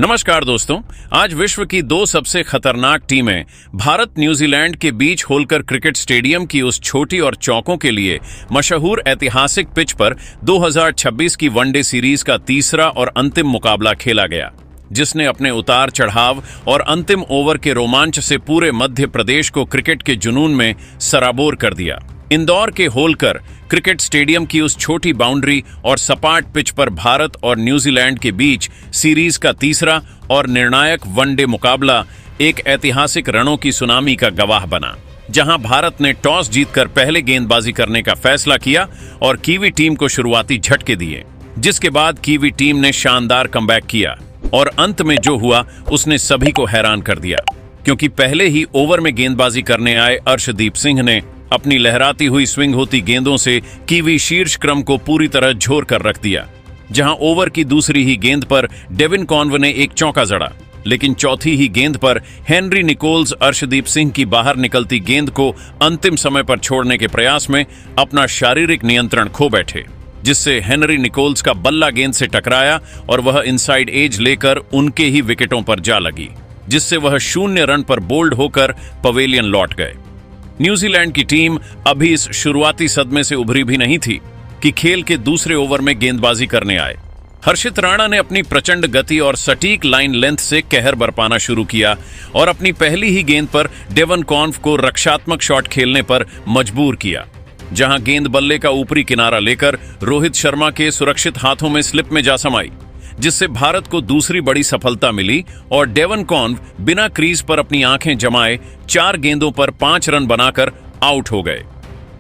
नमस्कार दोस्तों, आज विश्व की दो सबसे खतरनाक टीमें भारत न्यूजीलैंड के बीच होलकर क्रिकेट स्टेडियम की उस छोटी और चौकों के लिए मशहूर ऐतिहासिक पिच पर 2026 की वनडे सीरीज का तीसरा और अंतिम मुकाबला खेला गया, जिसने अपने उतार चढ़ाव और अंतिम ओवर के रोमांच से पूरे मध्य प्रदेश को क्रिकेट के जुनून में सराबोर कर दिया। इंदौर के होलकर क्रिकेट स्टेडियम की उस छोटी बाउंड्री और सपाट पिच पर भारत और न्यूजीलैंड के बीच सीरीज का तीसरा और निर्णायक वनडे मुकाबला एक ऐतिहासिक रणों की सुनामी का गवाह बना, जहां भारत ने टॉस जीतकर पहले गेंदबाजी करने का फैसला किया और कीवी टीम को शुरुआती झटके दिए, जिसके बाद कीवी टीम ने शानदार कमबैक किया और अंत में जो हुआ उसने सभी को हैरान कर दिया, क्योंकि पहले ही ओवर में गेंदबाजी करने आए अर्शदीप सिंह ने अपनी लहराती हुई स्विंग होती गेंदों से कीवी शीर्ष क्रम को पूरी तरह झोर कर रख दिया। जहां ओवर की दूसरी ही गेंद पर डेविन कॉन्व ने एक चौका जड़ा, लेकिन चौथी ही गेंद पर हेनरी निकोल्स अर्शदीप सिंह की बाहर निकलती गेंद को अंतिम समय पर छोड़ने के प्रयास में अपना शारीरिक नियंत्रण खो बैठे, जिससे हेनरी निकोल्स का बल्ला गेंद से टकराया और वह इनसाइड एज लेकर उनके ही विकेटों पर जा लगी, जिससे वह 0 रन पर बोल्ड होकर पवेलियन लौट गए। न्यूजीलैंड की टीम अभी इस शुरुआती सदमे से उभरी भी नहीं थी कि खेल के दूसरे ओवर में गेंदबाजी करने आए। हर्षित राणा ने अपनी प्रचंड गति और सटीक लाइन लेंथ से कहर बरपाना शुरू किया और अपनी पहली ही गेंद पर डेवन कॉन्व को रक्षात्मक शॉट खेलने पर मजबूर किया, जहां गेंद बल्ले का ऊपरी किनारा लेकर रोहित शर्मा के सुरक्षित हाथों में स्लिप में जा समाई, जिससे भारत को दूसरी बड़ी सफलता मिली और डेवन कॉन्व बिना क्रीज पर अपनी आंखें जमाए 4 गेंदों पर 5 रन बनाकर आउट हो गए।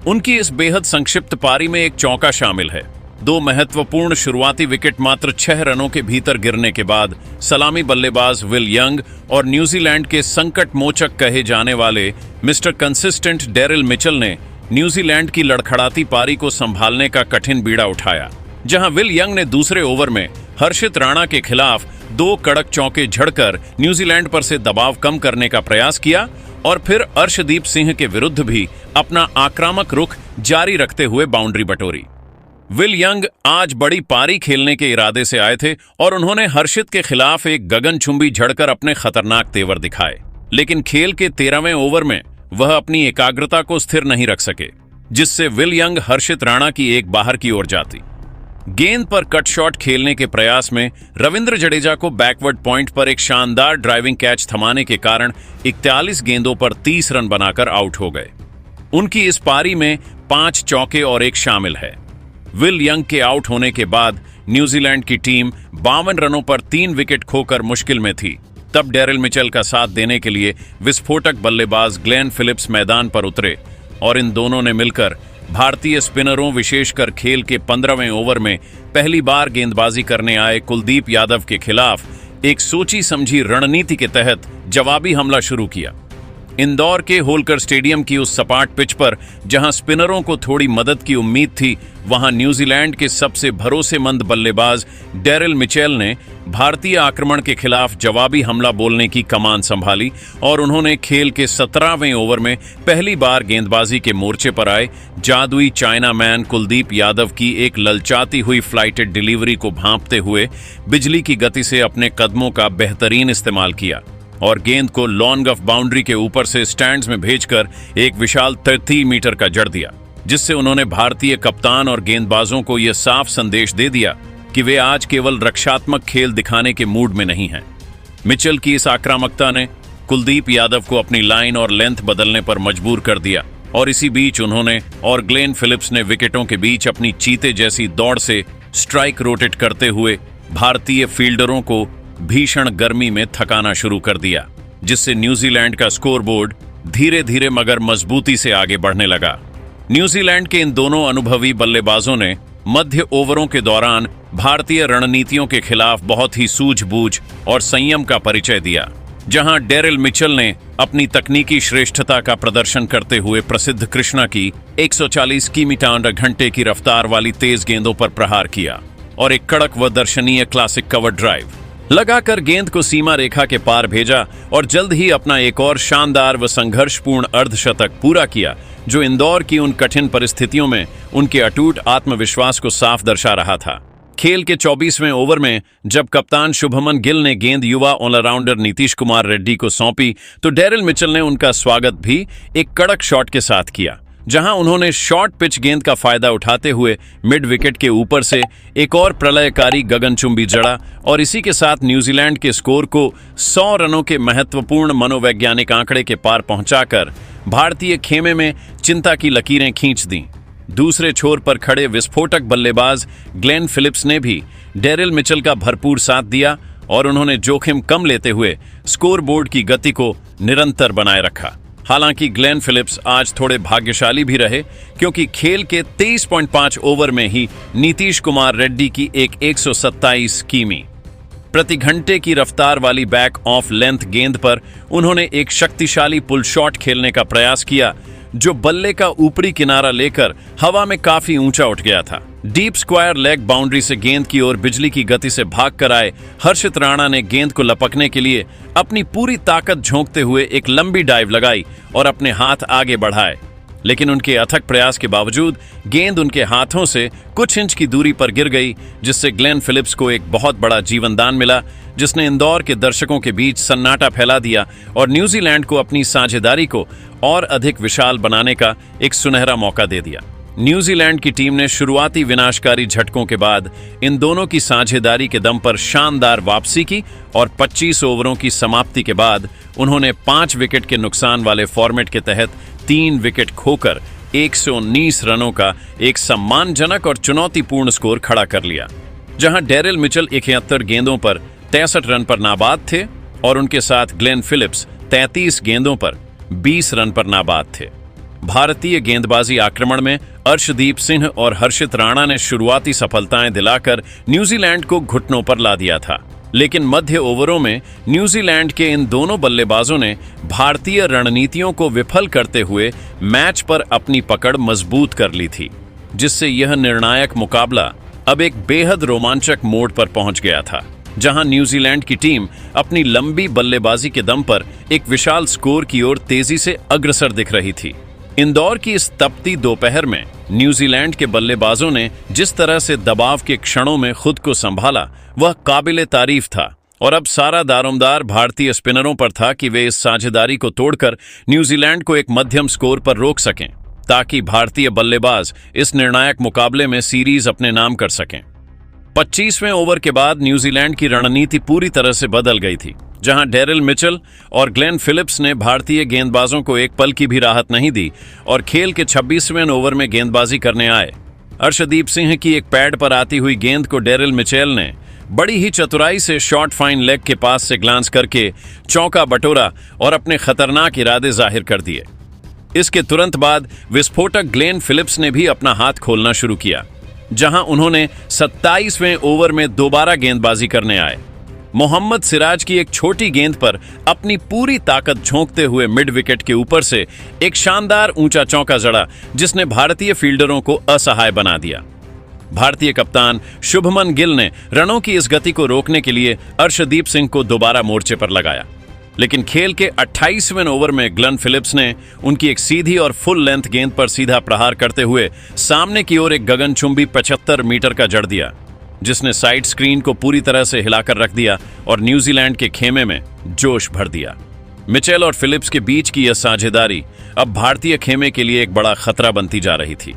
उनकी इस बेहद संक्षिप्त पारी में एक चौका शामिल है। 2 महत्वपूर्ण शुरुआती विकेट मात्र 6 रनों के भीतर गिरने के बाद सलामी बल्लेबाज विल यंग और न्यूजीलैंड के संकट मोचक कहे जाने वाले मिस्टर कंसिस्टेंट डेरिल मिचेल ने न्यूजीलैंड की लड़खड़ाती पारी को संभालने का कठिन बीड़ा उठाया, जहां विल यंग ने दूसरे ओवर में हर्षित राणा के खिलाफ 2 कड़क चौके झड़कर न्यूजीलैंड पर से दबाव कम करने का प्रयास किया और फिर अर्शदीप सिंह के विरुद्ध भी अपना आक्रामक रुख जारी रखते हुए बाउंड्री बटोरी। विल यंग आज बड़ी पारी खेलने के इरादे से आए थे और उन्होंने हर्षित के खिलाफ एक गगनचुंबी झड़कर अपने खतरनाक तेवर दिखाए, लेकिन खेल के 13वें ओवर में वह अपनी एकाग्रता को स्थिर नहीं रख सके, जिससे विल यंग हर्षित राणा की एक बाहर की ओर जाती। गेंद पर कट शॉट खेलने के प्रयास में रविंद्र जडेजा को बैकवर्ड पॉइंट पर एक शानदार ड्राइविंग कैच थमाने के कारण 41 गेंदों पर 30 रन बनाकर आउट हो गए। उनकी इस पारी में 5 चौके और एक शामिल है। विल यंग के आउट होने के बाद न्यूजीलैंड की टीम 52 रनों पर 3 विकेट खोकर मुश्किल में थी। तब डेरिल मिचेल का साथ देने के लिए विस्फोटक बल्लेबाज ग्लेन फिलिप्स मैदान पर उतरे और इन दोनों ने मिलकर भारतीय स्पिनरों, विशेषकर खेल के 15वें ओवर में पहली बार गेंदबाजी करने आए कुलदीप यादव के खिलाफ एक सोची समझी रणनीति के तहत जवाबी हमला शुरू किया। इंदौर के होलकर स्टेडियम की उस सपाट पिच पर जहां स्पिनरों को थोड़ी मदद की उम्मीद थी, वहां न्यूजीलैंड के सबसे भरोसेमंद बल्लेबाज डेरिल मिचेल ने भारतीय आक्रमण के खिलाफ जवाबी हमला बोलने की कमान संभाली और उन्होंने खेल के 17वें ओवर में पहली बार गेंदबाजी के मोर्चे पर आए जादुई चाइना मैन कुलदीप यादव की एक ललचाती हुई फ्लाइटेड डिलीवरी को भांपते हुए बिजली की गति से अपने कदमों का बेहतरीन इस्तेमाल किया और गेंद को लॉन्ग ऑफ बाउंड्री के ऊपर से स्टैंड्स में भेजकर एक विशाल 30 मीटर का जड़ दिया, जिससे उन्होंने भारतीय कप्तान और गेंदबाजों को यह साफ संदेश दे दिया कि वे आज केवल रक्षात्मक खेल दिखाने के मूड में नहीं हैं। मिचेल की इस आक्रामकता ने कुलदीप यादव को अपनी लाइन और लेंथ बदलने पर मजबूर कर दिया और इसी बीच उन्होंने और ग्लेन फिलिप्स ने विकेटों के बीच अपनी चीते जैसी दौड़ से स्ट्राइक रोटेट करते हुए भारतीय फील्डरों को भीषण गर्मी में थकाना शुरू कर दिया, जिससे न्यूजीलैंड का स्कोरबोर्ड धीरे धीरे मगर मजबूती से आगे बढ़ने लगा। न्यूजीलैंड के इन दोनों अनुभवी बल्लेबाजों ने मध्य ओवरों के दौरान भारतीय रणनीतियों के खिलाफ बहुत ही सूझबूझ और संयम का परिचय दिया, जहां डेरिल मिचेल ने अपनी तकनीकी श्रेष्ठता का प्रदर्शन करते हुए प्रसिद्ध कृष्णा की 140 किमी/घंटे की रफ्तार वाली तेज गेंदों पर प्रहार किया और एक कड़क व दर्शनीय क्लासिक कवर ड्राइव लगाकर गेंद को सीमा रेखा के पार भेजा और जल्द ही अपना एक और शानदार व संघर्षपूर्ण अर्धशतक पूरा किया, जो इंदौर की उन कठिन परिस्थितियों में उनके अटूट आत्मविश्वास को साफ दर्शा रहा था। खेल के 24वें ओवर में जब कप्तान शुभमन गिल ने गेंद युवा ऑलराउंडर नीतीश कुमार रेड्डी को सौंपी तो डेरिल मिचेल ने उनका स्वागत भी एक कड़क शॉट के साथ किया, जहां उन्होंने शॉर्ट पिच गेंद का फायदा उठाते हुए मिड विकेट के ऊपर से एक और प्रलयकारी गगनचुंबी जड़ा और इसी के साथ न्यूजीलैंड के स्कोर को 100 रनों के महत्वपूर्ण मनोवैज्ञानिक आंकड़े के पार पहुंचाकर भारतीय खेमे में चिंता की लकीरें खींच दी। दूसरे छोर पर खड़े विस्फोटक बल्लेबाज ग्लेन फिलिप्स ने भी डेरिल मिचेल का भरपूर साथ दिया और उन्होंने जोखिम कम लेते हुए स्कोरबोर्ड की गति को निरंतर बनाए रखा। हालांकि ग्लेन फिलिप्स आज थोड़े भाग्यशाली भी रहे, क्योंकि खेल के 23.5 ओवर में ही नीतीश कुमार रेड्डी की एक 127 किमी प्रति घंटे की रफ्तार वाली बैक ऑफ लेंथ गेंद पर उन्होंने एक शक्तिशाली पुल शॉट खेलने का प्रयास किया, जो बल्ले का ऊपरी किनारा लेकर हवा में काफी ऊंचा उठ गया था। डीप स्क्वायर लेग बाउंड्री से गेंद की ओर बिजली की गति से भाग कर आए हर्षित राणा ने गेंद को लपकने के लिए अपनी पूरी ताकत झोंकते हुए एक लंबी डाइव लगाई और अपने हाथ आगे बढ़ाए, लेकिन उनके अथक प्रयास के बावजूद गेंद उनके हाथों से कुछ इंच की दूरी पर गिर गई, जिससे ग्लेन फिलिप्स को एक बहुत बड़ा जीवनदान मिला, जिसने इंदौर के दर्शकों के बीच सन्नाटा फैला दिया और न्यूजीलैंड को अपनी साझेदारी को और अधिक विशाल बनाने का एक सुनहरा मौका दे दिया। न्यूजीलैंड की टीम ने शुरुआती विनाशकारी झटकों के बाद इन दोनों की साझेदारी के दम पर शानदार वापसी की और 25 ओवरों की समाप्ति के बाद उन्होंने 5 विकेट के नुकसान वाले फॉर्मेट के तहत 3 विकेट खोकर 119 रनों का एक सम्मानजनक और चुनौतीपूर्ण स्कोर खड़ा कर लिया, जहां डेरिल मिचेल 71 गेंदों पर 63 रन पर नाबाद थे और उनके साथ ग्लेन फिलिप्स 33 गेंदों पर 20 रन पर नाबाद थे। भारतीय गेंदबाजी आक्रमण में अर्शदीप सिंह और हर्षित राणा ने शुरुआती सफलताएं दिलाकर न्यूजीलैंड को घुटनों पर ला दिया था, लेकिन मध्य ओवरों में न्यूजीलैंड के इन दोनों बल्लेबाजों ने भारतीय रणनीतियों को विफल करते हुए मैच पर अपनी पकड़ मजबूत कर ली थी, जिससे यह निर्णायक मुकाबला अब एक बेहद रोमांचक मोड़ पर पहुंच गया था, जहां न्यूजीलैंड की टीम अपनी लंबी बल्लेबाजी के दम पर एक विशाल स्कोर की ओर तेजी से अग्रसर दिख रही थी। इंदौर की इस तपती दोपहर में न्यूजीलैंड के बल्लेबाजों ने जिस तरह से दबाव के क्षणों में खुद को संभाला वह काबिले तारीफ था और अब सारा दारोमदार भारतीय स्पिनरों पर था कि वे इस साझेदारी को तोड़कर न्यूजीलैंड को एक मध्यम स्कोर पर रोक सकें, ताकि भारतीय बल्लेबाज इस निर्णायक मुकाबले में सीरीज अपने नाम कर सकें। 25वें ओवर के बाद न्यूजीलैंड की रणनीति पूरी तरह से बदल गई थी, जहां डेरिल मिचेल और ग्लेन फिलिप्स ने भारतीय गेंदबाजों को एक पल की भी राहत नहीं दी और खेल के 26वें ओवर में गेंदबाजी करने आए। अर्शदीप सिंह की एक पैड पर आती हुई गेंद को डेरिल मिचेल ने बड़ी ही चतुराई से शॉर्ट फाइन लेग के पास से ग्लांस करके चौका बटोरा और अपने खतरनाक इरादे जाहिर कर दिए। इसके तुरंत बाद विस्फोटक ग्लेन फिलिप्स ने भी अपना हाथ खोलना शुरू किया, जहां उन्होंने 27वें ओवर में दोबारा गेंदबाजी करने आए। मोहम्मद सिराज की एक छोटी गेंद पर अपनी पूरी ताकत झोंकते हुए मिड विकेट के ऊपर से एक शानदार ऊंचा चौका जड़ा, जिसने भारतीय फील्डरों को असहाय बना दिया। भारतीय कप्तान शुभमन गिल ने रनों की इस गति को रोकने के लिए अर्शदीप सिंह को दोबारा मोर्चे पर लगाया, लेकिन खेल के 28वें ओवर में ग्लेन फिलिप्स ने उनकी एक सीधी और फुल लेंथ गेंद पर सीधा प्रहार करते हुए सामने की ओर एक गगनचुंबी 75 मीटर का जड़ दिया, जिसने साइड स्क्रीन को पूरी तरह से हिलाकर रख दिया और न्यूजीलैंड के खेमे में जोश भर दिया। मिचेल और फिलिप्स के बीच की यह साझेदारी अब भारतीय खेमे के लिए एक बड़ा खतरा बनती जा रही थी,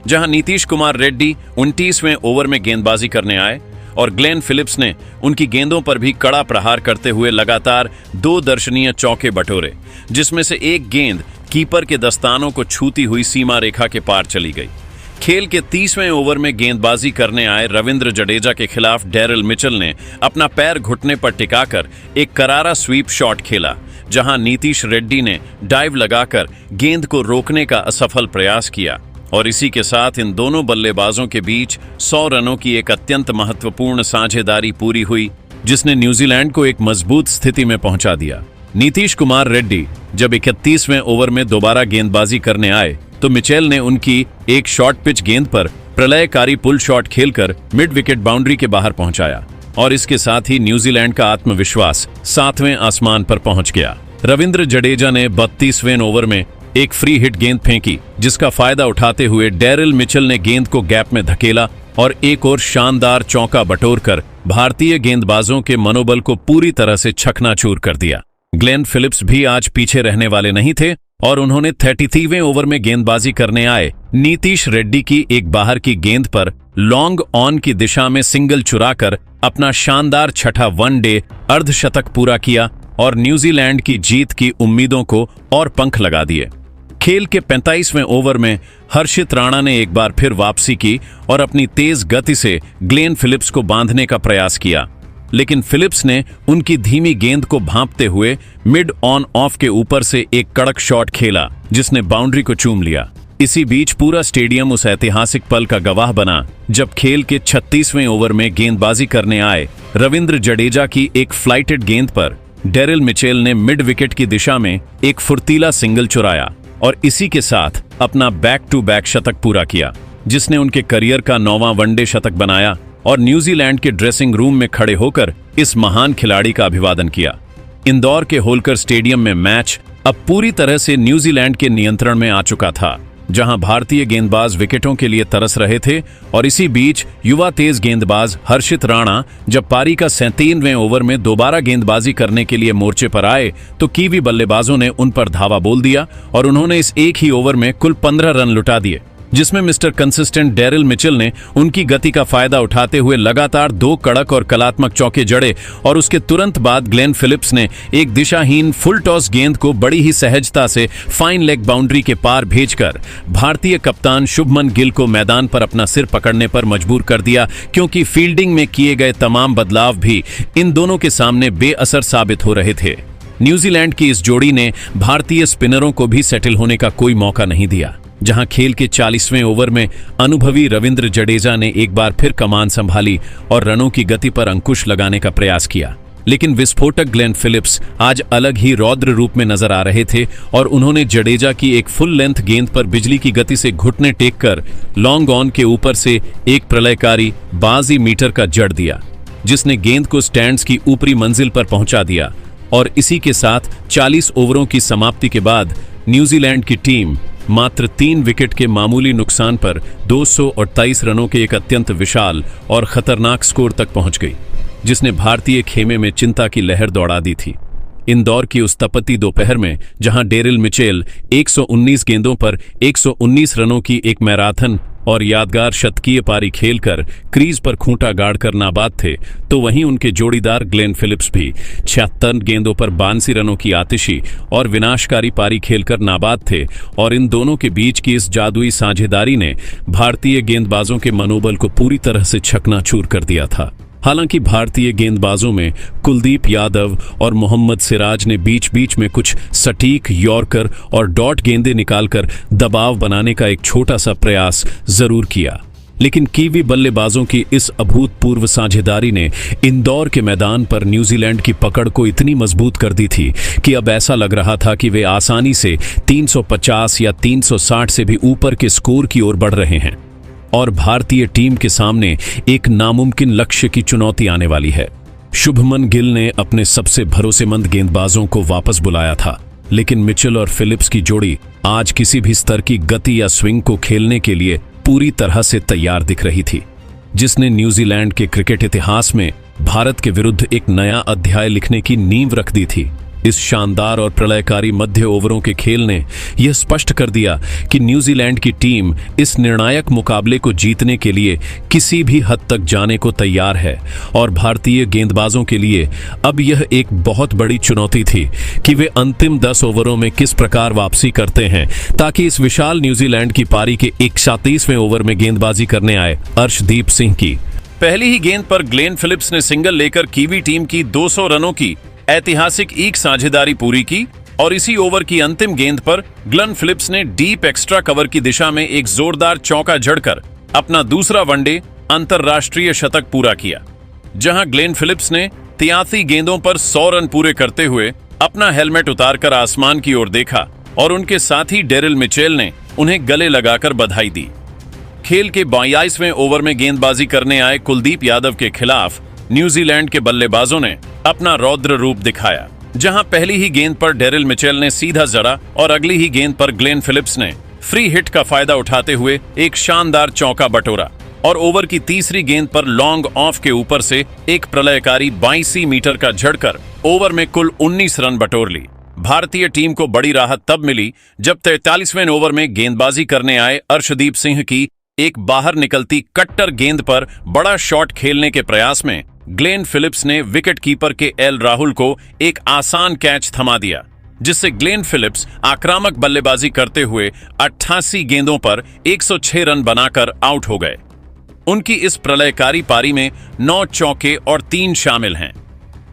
जहां नीतीश कुमार रेड्डी 29वें ओवर में गेंदबाजी करने आए और ग्लेन फिलिप्स ने उनकी गेंदों पर भी कड़ा प्रहार करते हुए लगातार 2 दर्शनीय चौके बटोरे, जिसमें से एक गेंद कीपर के दस्तानों को छूती हुई सीमा रेखा के पार चली गई। खेल के 30वें ओवर में गेंदबाजी करने आए रविंद्र जडेजा के खिलाफ डेरिल मिचेल ने अपना पैर घुटने पर टिकाकर एक करारा स्वीप शॉट खेला, जहां नीतीश रेड्डी ने डाइव लगाकर गेंद को रोकने का असफल प्रयास किया और इसी के साथ इन दोनों बल्लेबाजों के बीच 100 रनों की एक अत्यंत महत्वपूर्ण साझेदारी पूरी हुई, जिसने न्यूजीलैंड को एक मजबूत स्थिति में पहुंचा दिया। नीतीश कुमार रेड्डी जब 31वें ओवर में दोबारा गेंदबाजी करने आए तो मिचेल ने उनकी एक शॉर्ट पिच गेंद पर प्रलयकारी पुल शॉट खेलकर मिड विकेट बाउंड्री के बाहर पहुंचाया और इसके साथ ही न्यूजीलैंड का आत्मविश्वास 7वें आसमान पर पहुंच गया। रविंद्र जडेजा ने 32वें ओवर में एक फ्री हिट गेंद फेंकी, जिसका फायदा उठाते हुए डेरिल मिचेल ने गेंद को गैप में धकेला और एक और शानदार चौका बटोरकर भारतीय गेंदबाजों के मनोबल को पूरी तरह से छकनाचूर कर दिया। ग्लेन फिलिप्स भी आज पीछे रहने वाले नहीं थे और उन्होंने 33वें ओवर में गेंदबाजी करने आए नीतीश रेड्डी की एक बाहर की गेंद पर लॉन्ग ऑन की दिशा में सिंगल चुराकर अपना शानदार छठा वनडे अर्धशतक पूरा किया और न्यूजीलैंड की जीत की उम्मीदों को और पंख लगा दिए। खेल के 45वें ओवर में हर्षित राणा ने एक बार फिर वापसी की और अपनी तेज गति से ग्लेन फिलिप्स को बांधने का प्रयास किया, लेकिन फिलिप्स ने उनकी धीमी गेंद को भांपते हुए मिड ऑन ऑफ के ऊपर से एक कड़क शॉट खेला जिसने बाउंड्री को चूम लिया। इसी बीच पूरा स्टेडियम उस ऐतिहासिक पल का गवाह बना जब खेल के 36वें ओवर में गेंदबाजी करने आए रविंद्र जडेजा की एक फ्लाइटेड गेंद पर डेरिल मिचेल ने मिड विकेट की दिशा में एक फुर्तीला सिंगल चुराया और इसी के साथ अपना बैक टू बैक शतक पूरा किया, जिसने उनके करियर का 9वां वनडे शतक बनाया और न्यूजीलैंड के ड्रेसिंग रूम में खड़े होकर इस महान खिलाड़ी का अभिवादन किया। इंदौर के होलकर स्टेडियम में मैच अब पूरी तरह से न्यूजीलैंड के नियंत्रण में आ चुका था, जहां भारतीय गेंदबाज विकेटों के लिए तरस रहे थे और इसी बीच युवा तेज गेंदबाज हर्षित राणा जब पारी का 37वें ओवर में दोबारा गेंदबाजी करने के लिए मोर्चे पर आए तो कीवी बल्लेबाजों ने उन पर धावा बोल दिया और उन्होंने इस एक ही ओवर में कुल 15 रन लुटा दिए, जिसमें मिस्टर कंसिस्टेंट डेरिल मिचेल ने उनकी गति का फायदा उठाते हुए लगातार 2 कड़क और कलात्मक चौके जड़े और उसके तुरंत बाद ग्लेन फिलिप्स ने एक दिशाहीन फुल टॉस गेंद को बड़ी ही सहजता से फाइन लेग बाउंड्री के पार भेजकर भारतीय कप्तान शुभमन गिल को मैदान पर अपना सिर पकड़ने पर मजबूर कर दिया, क्योंकि फील्डिंग में किए गए तमाम बदलाव भी इन दोनों के सामने बेअसर साबित हो रहे थे। न्यूजीलैंड की इस जोड़ी ने भारतीय स्पिनरों को भी सेटल होने का कोई मौका नहीं दिया, जहां खेल के 40वें ओवर में अनुभवी रविंद्र जडेजा ने एक बार फिर कमान संभाली और रनों की गति पर अंकुश लगाने का प्रयास किया। लेकिन विस्फोटक ग्लेन फिलिप्स आज अलग ही रौद्र रूप में नजर आ रहे थे और उन्होंने जडेजा की एक फुल लेंथ गेंद पर बिजली की गति से घुटने टेक कर लॉन्ग ऑन के ऊपर से एक प्रलयकारी 82 मीटर का जड़ दिया, जिसने गेंद को स्टैंड्स की ऊपरी मंजिल पर पहुंचा दिया और इसी के साथ 40 ओवरों की समाप्ति के बाद न्यूजीलैंड की टीम मात्र 3 विकेट के मामूली नुकसान पर 228 रनों के एक अत्यंत विशाल और खतरनाक स्कोर तक पहुंच गई, जिसने भारतीय खेमे में चिंता की लहर दौड़ा दी थी। इंदौर की उस तपती दोपहर में जहां डेरिल मिचेल 119 गेंदों पर 119 रनों की एक मैराथन और यादगार शतकीय पारी खेलकर क्रीज पर खूंटा गाड़कर नाबाद थे, तो वहीं उनके जोड़ीदार ग्लेन फिलिप्स भी 76 गेंदों पर 82 रनों की आतिशी और विनाशकारी पारी खेलकर नाबाद थे और इन दोनों के बीच की इस जादुई साझेदारी ने भारतीय गेंदबाजों के मनोबल को पूरी तरह से छकनाचूर कर दिया था। हालांकि भारतीय गेंदबाजों में कुलदीप यादव और मोहम्मद सिराज ने बीच बीच में कुछ सटीक यॉर्कर और डॉट गेंदें निकालकर दबाव बनाने का एक छोटा सा प्रयास जरूर किया, लेकिन कीवी बल्लेबाजों की इस अभूतपूर्व साझेदारी ने इंदौर के मैदान पर न्यूजीलैंड की पकड़ को इतनी मजबूत कर दी थी कि अब ऐसा लग रहा था कि वे आसानी से 350 या 360 से भी ऊपर के स्कोर की ओर बढ़ रहे हैं और भारतीय टीम के सामने एक नामुमकिन लक्ष्य की चुनौती आने वाली है। शुभमन गिल ने अपने सबसे भरोसेमंद गेंदबाजों को वापस बुलाया था, लेकिन मिचेल और फिलिप्स की जोड़ी आज किसी भी स्तर की गति या स्विंग को खेलने के लिए पूरी तरह से तैयार दिख रही थी, जिसने न्यूजीलैंड के क्रिकेट इतिहास में भारत के विरुद्ध एक नया अध्याय लिखने की नींव रख दी थी। इस शानदार और प्रलयकारी मध्य ओवरों के खेल ने यह स्पष्ट कर दिया कि न्यूजीलैंड की टीम इस निर्णायक मुकाबले को जीतने के लिए किसी भी हद तक जाने को तैयार है और भारतीय गेंदबाजों के लिए अब यह एक बहुत बड़ी चुनौती थी कि वे अंतिम 10 ओवरों में किस प्रकार वापसी करते हैं, ताकि इस विशाल न्यूजीलैंड की पारी के 31वें ओवर में गेंदबाजी करने आए अर्शदीप सिंह की पहली ही गेंद पर ग्लेन फिलिप्स ने सिंगल लेकर कीवी टीम की 200 रनों की ऐतिहासिक एक साझेदारी पूरी की और इसी ओवर की अंतिम गेंद पर ग्लेन फिलिप्स ने डीप एक्स्ट्रा कवर की दिशा में एक जोरदार चौका जड़कर अपना दूसरा वनडे अंतरराष्ट्रीय शतक पूरा किया, जहां ग्लेन फिलिप्स ने 83 गेंदों पर 100 रन पूरे करते हुए अपना हेलमेट उतारकर आसमान की ओर देखा और उनके साथी डेरिल मिचेल ने उन्हें गले लगाकर बधाई दी। खेल के 22वें ओवर में गेंदबाजी करने आए कुलदीप यादव के खिलाफ न्यूजीलैंड के बल्लेबाजों ने अपना रौद्र रूप दिखाया, जहां पहली ही गेंद पर डेरिल मिचेल ने सीधा जड़ा और अगली ही गेंद पर ग्लेन फिलिप्स ने फ्री हिट का फायदा उठाते हुए एक शानदार चौका बटोरा। और ओवर की तीसरी गेंद पर लॉन्ग ऑफ के ऊपर से एक प्रलयकारी 82 मीटर का झड़कर ओवर में कुल 19 रन बटोर ली। भारतीय टीम को बड़ी राहत तब मिली जब 43वें ओवर में गेंदबाजी करने आए अर्शदीप सिंह की एक बाहर निकलती कट्टर गेंद पर बड़ा शॉट खेलने के प्रयास में ग्लेन फिलिप्स ने विकेटकीपर के एल राहुल को एक आसान कैच थमा दिया, जिससे ग्लेन फिलिप्स आक्रामक बल्लेबाजी करते हुए 88 गेंदों पर 106 रन बनाकर आउट हो गए। उनकी इस प्रलयकारी पारी में 9 चौके और 3 शामिल हैं।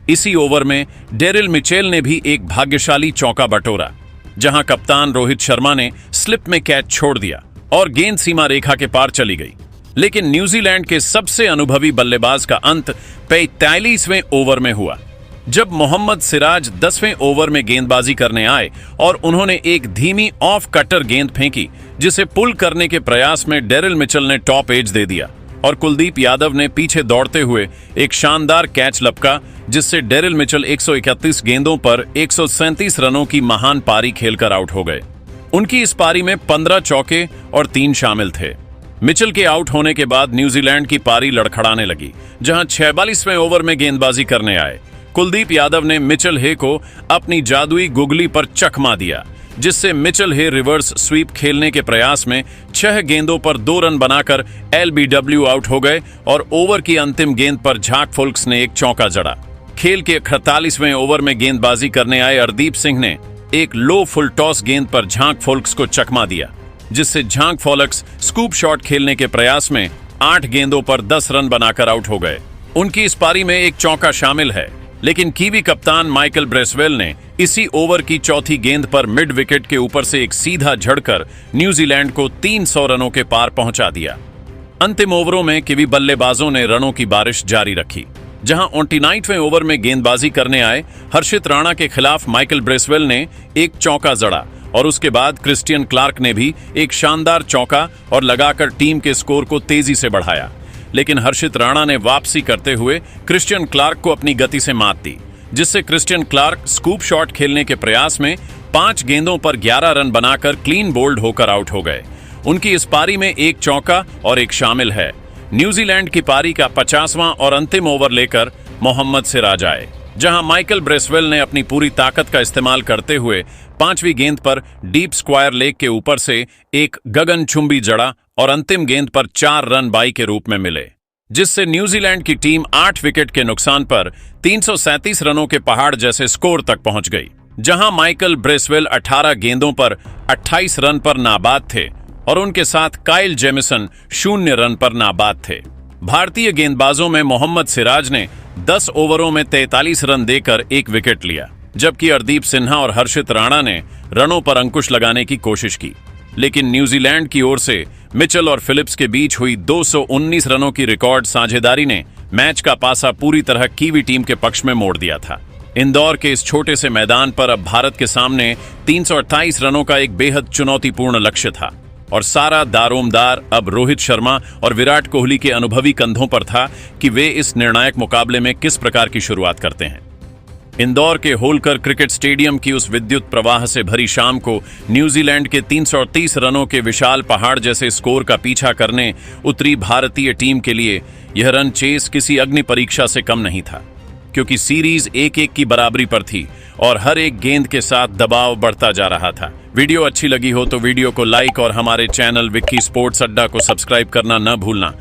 इसी ओवर में डेरिल मिचेल ने भी एक भाग्यशाली चौका बटोरा, जहां कप्तान रोहित शर्मा ने स्लिप में कैच छोड़ दिया और गेंद सीमा रेखा के पार चली गई। लेकिन न्यूजीलैंड के सबसे अनुभवी बल्लेबाज का अंत 45वें ओवर में हुआ, जब मोहम्मद सिराज 10वें ओवर में गेंदबाजी करने आए और उन्होंने एक धीमी ऑफ कटर गेंद फेंकी, जिसे पुल करने के प्रयास में डेरिल मिचेल ने टॉप एज दे दिया और कुलदीप यादव ने पीछे दौड़ते हुए एक शानदार कैच लपका, जिससे डेरिल मिचेल 131 गेंदों पर 137 रनों की महान पारी खेलकर आउट हो गए। उनकी इस पारी में 15 चौके और 3 शामिल थे। मिचेल के आउट होने के बाद न्यूजीलैंड की पारी लड़खड़ाने लगी, जहां 46वें ओवर में गेंदबाजी करने आए कुलदीप यादव ने मिचेल हे को अपनी जादुई गुगली पर चकमा दिया, जिससे मिचेल हे रिवर्स स्वीप खेलने के प्रयास में 6 गेंदों पर 2 रन बनाकर एलबीडब्ल्यू आउट हो गए और ओवर की अंतिम गेंद पर झाक फोल्क्स ने एक चौका जड़ा। खेल के 48वें ओवर में गेंदबाजी करने आए हरदीप सिंह ने एक लो फुल टॉस गेंद पर झाक फोल्क्स को चकमा दिया, जिससे झाक फोल्क्स स्कूप शॉट खेलने के प्रयास में 8 गेंदों पर 10 रन बनाकर आउट हो गए। उनकी इस पारी में एक चौका शामिल है, लेकिन कीवी कप्तान माइकल ब्रेसवेल ने इसी ओवर की चौथी गेंद पर मिड विकेट के ऊपर से एक सीधा झड़कर न्यूजीलैंड को 300 रनों के पार पहुंचा दिया। अंतिम ओवरों में कीवी बल्लेबाजों ने रनों की बारिश जारी रखी, जहां 29वें ओवर में गेंदबाजी करने आए हर्षित राणा के खिलाफ माइकल ब्रेसवेल ने एक चौका जड़ा और उसके बाद क्रिस्टियन क्लार्क ने भी एक शानदार चौका और लगाकर टीम के स्कोर को तेजी से बढ़ाया। लेकिन हर्षित राणा ने वापसी करते हुए क्रिस्टियन क्लार्क को अपनी गति से मात दी, जिससे क्रिस्टियन क्लार्क स्कूप शॉट खेलने के प्रयास में 5 गेंदों पर 11 रन बनाकर क्लीन बोल्ड होकर आउट हो गए। उनकी इस पारी में एक चौका और एक शामिल है। न्यूजीलैंड की पारी का 50वां और अंतिम ओवर लेकर मोहम्मद सिराज आए, जहां माइकल ब्रेसवेल ने अपनी पूरी ताकत का इस्तेमाल करते हुए 5वीं गेंद पर डीप स्क्वायर लेग के ऊपर से एक गगनचुंबी जड़ा और अंतिम गेंद पर 4 रन बाई के रूप में मिले, जिससे न्यूजीलैंड की टीम 8 विकेट के नुकसान पर 337 रनों के पहाड़ जैसे स्कोर तक पहुंच गई, जहां माइकल ब्रेसवेल 18 गेंदों पर 28 रन पर नाबाद थे और उनके साथ काइल जेमिसन 0 रन पर नाबाद थे। भारतीय गेंदबाजों में मोहम्मद सिराज ने 10 ओवरों में 43 रन देकर एक विकेट लिया, जबकि हरदीप सिन्हा और हर्षित राणा ने रनों पर अंकुश लगाने की कोशिश की। लेकिन न्यूजीलैंड की ओर से मिचेल और फिलिप्स के बीच हुई 219 रनों की रिकॉर्ड साझेदारी ने मैच का पासा पूरी तरह कीवी टीम के पक्ष में मोड़ दिया था। इंदौर के इस छोटे से मैदान पर अब भारत के सामने 328 रनों का एक बेहद चुनौतीपूर्ण लक्ष्य था और सारा दारोमदार अब रोहित शर्मा और विराट कोहली के अनुभवी कंधों पर था कि वे इस निर्णायक मुकाबले में किस प्रकार की शुरुआत करते हैं। इंदौर के होलकर क्रिकेट स्टेडियम की उस विद्युत प्रवाह से भरी शाम को न्यूजीलैंड के 330 रनों के विशाल पहाड़ जैसे स्कोर का पीछा करने उतरी भारतीय टीम के लिए यह रन चेस किसी अग्नि परीक्षा से कम नहीं था, क्योंकि सीरीज 1-1 की बराबरी पर थी और हर एक गेंद के साथ दबाव बढ़ता जा रहा था। वीडियो अच्छी लगी हो तो वीडियो को लाइक और हमारे चैनल विक्की स्पोर्ट्स अड्डा को सब्सक्राइब करना न भूलना।